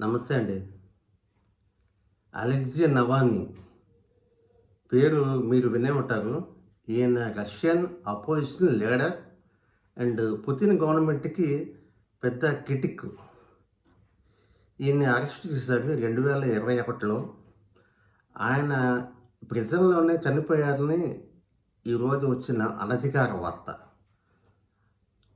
నమస్తే అండి. Alexei Navalny పేరు మీరు వినే ఉంటారు. ఈయన Russian opposition leader and Putin గవర్నమెంట్‌కి పెద్ద క్రిటిక్. ఈయన్ని అరెస్ట్ చేశారు 2021లో. ఆయన ప్రిజన్‌లోనే చనిపోయారని ఈరోజు వచ్చిన అనధికార వార్త.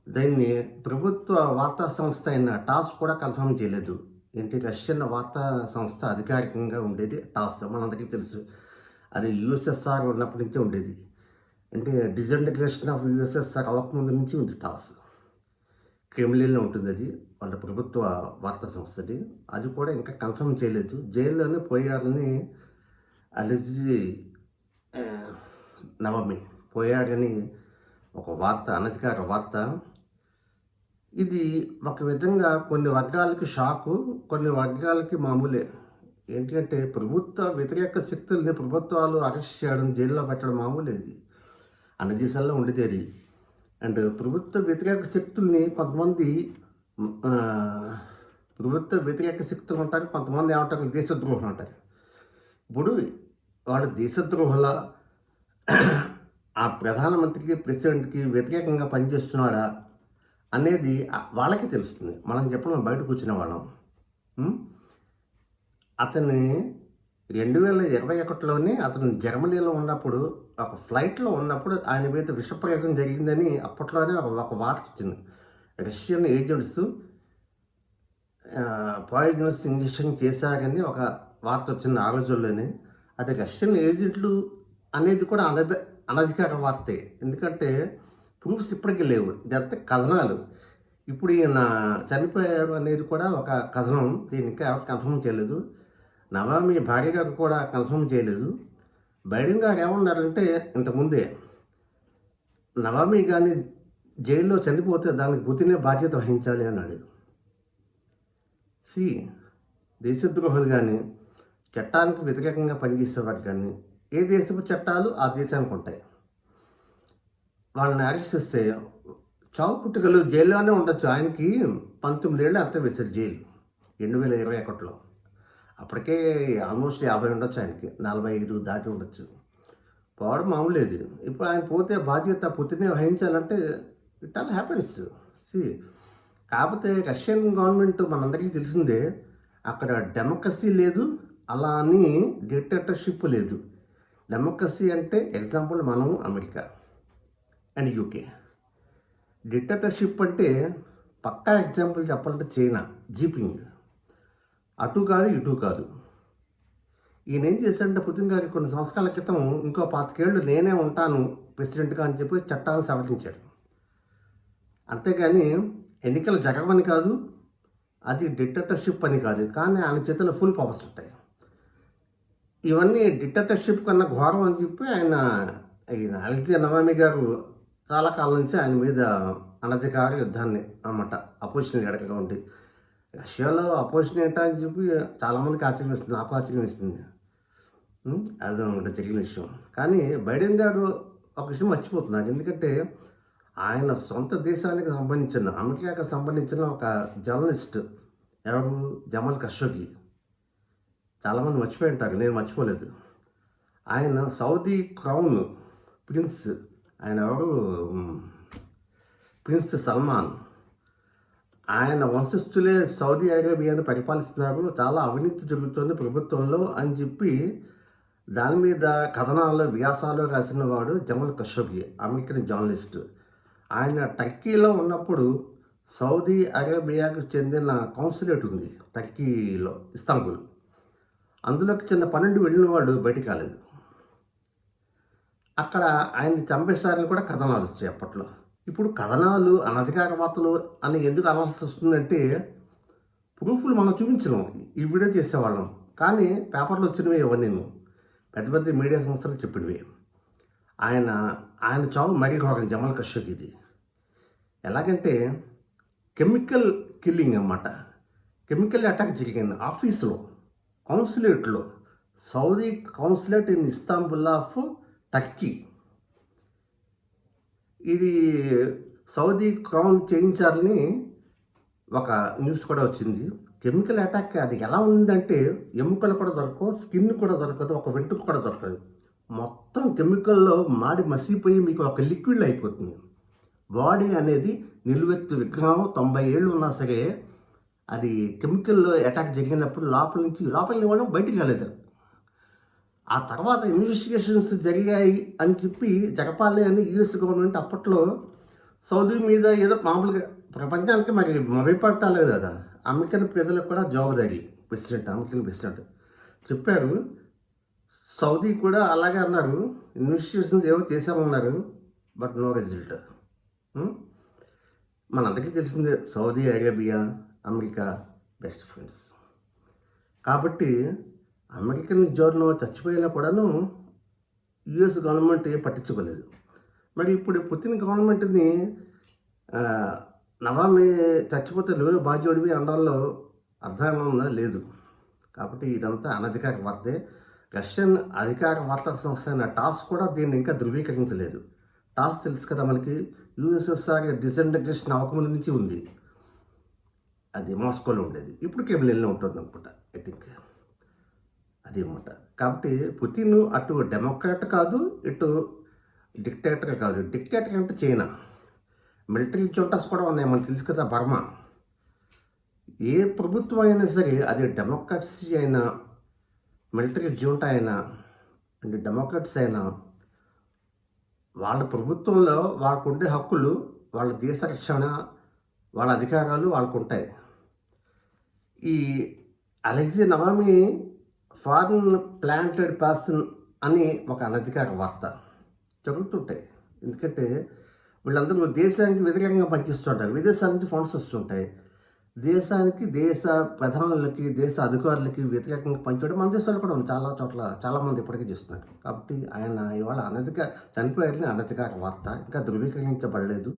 దీన్ని ప్రభుత్వ వార్తా సంస్థ అయిన టాస్ కూడా కన్ఫర్మ్ చేయలేదు. ఏంటి, రష్యన్ వార్తా సంస్థ అధికారికంగా ఉండేది టాస్, మనందరికీ తెలుసు. అది యుఎస్ఎస్ఆర్ ఉన్నప్పటి నుంచే ఉండేది. అంటే డిజంటిగ్రేషన్ ఆఫ్ యుఎస్ఎస్ఆర్ అవ్వకముందు నుంచి ఉంది టాస్. క్రెమ్లిన్లో ఉంటుంది అది, వాళ్ళ ప్రభుత్వ వార్తా సంస్థది. అది కూడా ఇంకా కన్ఫర్మ్ చేయలేదు. జైల్లోనే పోయారని అలెక్సీ నవమి పోయాడని ఒక వార్త, అనధికార వార్త. ఇది ఒక విధంగా కొన్ని వర్గాలకి షాకు, కొన్ని వర్గాలకి మామూలే. ఏంటంటే ప్రభుత్వ వ్యతిరేక శక్తుల్ని ప్రభుత్వాలు అరెస్ట్ చేయడం, జైల్లో పెట్టడం మామూలేది, అన్ని దేశాల్లో ఉండేది అది. అండ్ ప్రభుత్వ వ్యతిరేక శక్తుల్ని కొంతమంది ప్రభుత్వ వ్యతిరేక శక్తులు ఉంటారు, కొంతమంది ఏమంటారు దేశద్రోహులు అంటారు. ఇప్పుడు వాడు దేశద్రోహుల ఆ ప్రధానమంత్రికి, ప్రెసిడెంట్కి వ్యతిరేకంగా పనిచేస్తున్నాడా అనేది వాళ్ళకి తెలుస్తుంది. మనం చెప్పడం బయటకు వచ్చిన వాళ్ళం. అతన్ని 2021లోనే అతను జర్మనీలో ఉన్నప్పుడు ఒక ఫ్లైట్లో ఉన్నప్పుడు ఆయన మీద విషప్రయోగం జరిగిందని అప్పట్లోనే ఒక వార్త వచ్చింది. రష్యన్ ఏజెంట్స్ పాయిజనస్ ఇంజెక్షన్ చేశారని ఒక వార్త వచ్చింది ఆ రోజుల్లోనే. అది రష్యన్ ఏజెంట్లు అనేది కూడా అనధికార వార్తే, ఎందుకంటే ప్రూఫ్స్ ఇప్పటికీ లేవు. ఇదంతా కథనాలు. ఇప్పుడు ఈయన చనిపోయారు అనేది కూడా ఒక కథనం. దీన్ని ఇంకా ఎవరు కన్ఫర్మ్ చేయలేదు. నవామి భార్య గారు కూడా కన్ఫర్మ్ చేయలేదు. బైడెన్ గారు ఏమన్నారంటే ఇంతకుముందే, నవామి కానీ జైల్లో చనిపోతే దానికి పుతినే బాధ్యత వహించాలి అన్నాడు. దేశద్రోహులు కానీ, చట్టానికి వ్యతిరేకంగా పనిచేసేవారు కానీ, ఏ దేశపు చట్టాలు ఆ దేశానికి ఉంటాయి. వాళ్ళని అరెస్ట్ చేస్తే చావు పుట్టుకలు జైల్లోనే ఉండొచ్చు. ఆయనకి 19 ఏళ్ళు అంతా వేశారు జైలు 2021లో. అప్పటికే ఆల్మోస్ట్ 50 ఉండొచ్చు, ఆయనకి 45 దాటి ఉండొచ్చు. పోవడం మామూలేదు. ఇప్పుడు ఆయన పోతే బాధ్యత పుతినే వహించాలంటే ఇట్ ఆల్ హ్యాపెన్స్. కాకపోతే రష్యన్ గవర్నమెంట్ మనందరికీ తెలిసిందే, అక్కడ డెమోక్రసీ లేదు, అలా అని డిక్టేటర్షిప్ లేదు. డెమోక్రసీ అంటే ఎగ్జాంపుల్ మనం అమెరికా అండ్ యూకే. డిక్టేటర్షిప్ అంటే పక్కా ఎగ్జాంపుల్ చెప్పాలంటే చైనా, జీపింగ్. అటు కాదు ఇటు కాదు. ఈయన ఏం చేశాడంటే పుతిన్ గారికి కొన్ని సంవత్సరాల క్రితం ఇంకో 25 ఏళ్ళు నేనే ఉంటాను ప్రెసిడెంట్గా అని చెప్పి చట్టాలను సవరించారు. అంతేగాని ఎన్నికలు జరగవని కాదు, అది డిక్టేటర్షిప్ అని కాదు. కానీ ఆయన చేతిలో ఫుల్ పవర్స్ ఉంటాయి. ఇవన్నీ డిక్టేటర్షిప్ కన్నా ఘోరం అని చెప్పి ఆయన అలెక్సీ నవాల్నీ గారు చాలా కాలం నుంచి ఆయన మీద అనధికార యుద్ధాన్ని అన్నమాట అపోజిషన్ లీడర్గా ఉండి, రష్యాలో అపోజిషన్ ఏంటా అని చెప్పి చాలామందికి ఆశ్చర్యం ఇస్తుంది, నాకు ఆశ్చర్యం ఇస్తుంది. అది ఒకటి జరిగిన విషయం. కానీ బైడెన్ గారు ఒక విషయం మర్చిపోతున్నారు. ఎందుకంటే ఆయన సొంత దేశానికి సంబంధించిన, అమెరికాకి సంబంధించిన ఒక జర్నలిస్ట్ ఎవరు, జమాల్ ఖషోగి, చాలామంది మర్చిపోయి ఉంటారు, నేను మర్చిపోలేదు. ఆయన సౌదీ క్రౌన్ ప్రిన్స్, ఆయన ఎవరు, ప్రిన్స్ సల్మాన్, ఆయన వంశస్థులే సౌదీ అరేబియాను పరిపాలిస్తున్నారు, చాలా అవినీతి జరుగుతుంది ప్రభుత్వంలో అని చెప్పి దాని మీద కథనాలు, వ్యాసాలు రాసిన వాడు జమాల్ ఖషోగి, అమెరికన్ జర్నలిస్ట్. ఆయన టర్కీలో ఉన్నప్పుడు సౌదీ అరేబియాకు చెందిన కౌన్సిలేట్ ఉంది టర్కీలో, ఇస్తాంబుల్. అందులోకి చిన్న 12 వెళ్ళిన వాడు బయటికి రాలేదు. అక్కడ ఆయన్ని చంపేశారని కూడా కథనాలు వచ్చాయి అప్పట్లో. ఇప్పుడు కథనాలు, అనధికార వార్తలు అని ఎందుకు అనాల్సి వస్తుందంటే, ప్రూఫ్లు మనం చూపించలేం, ఈ వీడియో చేసేవాళ్ళం. కానీ పేపర్లో వచ్చినవి ఇవన్నీ పెద్ద పెద్ద మీడియా సంస్థలు చెప్పినవి. ఆయన చావు మరీ ఘోరం జమాల్ ఖషోగిది. ఎలాగంటే కెమికల్ కిల్లింగ్ అన్నమాట. కెమికల్ అటాక్ జరిగింది ఆఫీసులో, కౌన్సిలేట్లో, Saudi consulate in Istanbul of Turkey. ఇది సౌదీ క్రౌన్ చేయించాలని ఒక న్యూస్ కూడా వచ్చింది. కెమికల్ అటాక్ అది ఎలా ఉందంటే ఎముకలు కూడా దొరకవు, స్కిన్ కూడా దొరకదు, ఒక వెంట్రుక కూడా దొరకదు. మొత్తం కెమికల్‌లో మాడి మసిలిపోయి మీకు ఒక లిక్విడ్‌లో అయిపోతుంది. బాడీ అనేది నిలువెత్తు విగ్రహం 90 ఏళ్ళు ఉన్నా సరే, అది కెమికల్ అటాక్ జరిగినప్పుడు లోపలికి ఇవ్వడం బయటికి రాలేదు. ఆ తర్వాత ఇన్వెస్టిగేషన్స్ జరిగాయి అని చెప్పి జరపాలి అని యూఎస్ గవర్నమెంట్ అప్పట్లో సౌదీ మీద ఏదో మామూలుగా ప్రపంచానికి మరి భయపడలేదు కదా. అమెరికన్ ప్రజలకు కూడా జవాబుదారీ అమెరికన్ ప్రెసిడెంట్ చెప్పారు. సౌదీ కూడా అలాగే అన్నారు. ఇన్వెస్టిగేషన్స్ ఏవో చేశామన్నారు, బట్ నో రిజల్ట్. మనందరికీ తెలిసిందే Saudi Arabia, America best friends. కాబట్టి అమెరికన్ జోర్లో చచ్చిపోయినా కూడాను యుఎస్ గవర్నమెంట్ ఏం పట్టించుకోలేదు. మరి ఇప్పుడు పుతిన్ గవర్నమెంట్ని నవామి చచ్చిపోతే నువ్వే బాధ్యుడివి అనడంలో అర్థం లేదు. కాబట్టి ఇదంతా అనధికార వార్తే. రష్యన్ అధికార వార్తా సంస్థ అయిన టాస్ కూడా దీన్ని ఇంకా ధృవీకరించలేదు. టాస్ తెలుసు కదా మనకి, యూఎస్ఎస్ఆర్ డిసెంటిగ్రేషన్ అవ్వకముందు నుంచి ఉంది. అది మాస్కోలో ఉండేది, ఇప్పుడు కెమ్లిన్లో ఉంటుంది అనుకుంటా, ఐ థింక్ అది అన్నమాట. కాబట్టి పుతిన్ అటు డెమోక్రాట్ కాదు, ఇటు డిక్టేటర్ కాదు. డిక్టేటర్ అంటే చైనా. మిలిటరీ జోటాస్ కూడా ఉన్నాయి, మనకు తెలుసు కదా, బర్మా. ఏ ప్రభుత్వం అయినా సరే, అది డెమోక్రట్సీ అయినా, మిలిటరీ జూంటా అయినా, అంటే డెమోక్రాట్స్ అయినా, వాళ్ళ ప్రభుత్వంలో వాళ్ళకు ఉండే హక్కులు, వాళ్ళ దేశ రక్షణ, వాళ్ళ అధికారాలు వాళ్ళకు ఉంటాయి. ఈ అలెక్సీ నవామి ఫారిన్ ప్లాంటెడ్ పర్సన్ అని ఒక అనధికార వార్త జరుగుతుంటాయి. ఎందుకంటే వీళ్ళందరూ దేశానికి వ్యతిరేకంగా పనిచేస్తుంటారు. విదేశాల నుంచి ఫండ్స్ వస్తుంటాయి. దేశానికి, దేశ ప్రధానులకి, దేశ అధికారులకి వ్యతిరేకంగా పనిచేయడం మన దేశాలు కూడా ఉంది. చాలా చోట్ల చాలామంది ఇప్పటికీ చేస్తున్నారు. కాబట్టి ఆయన ఇవాళ చనిపోయారని అనధికార వార్త, ఇంకా ధృవీకరించబడలేదు.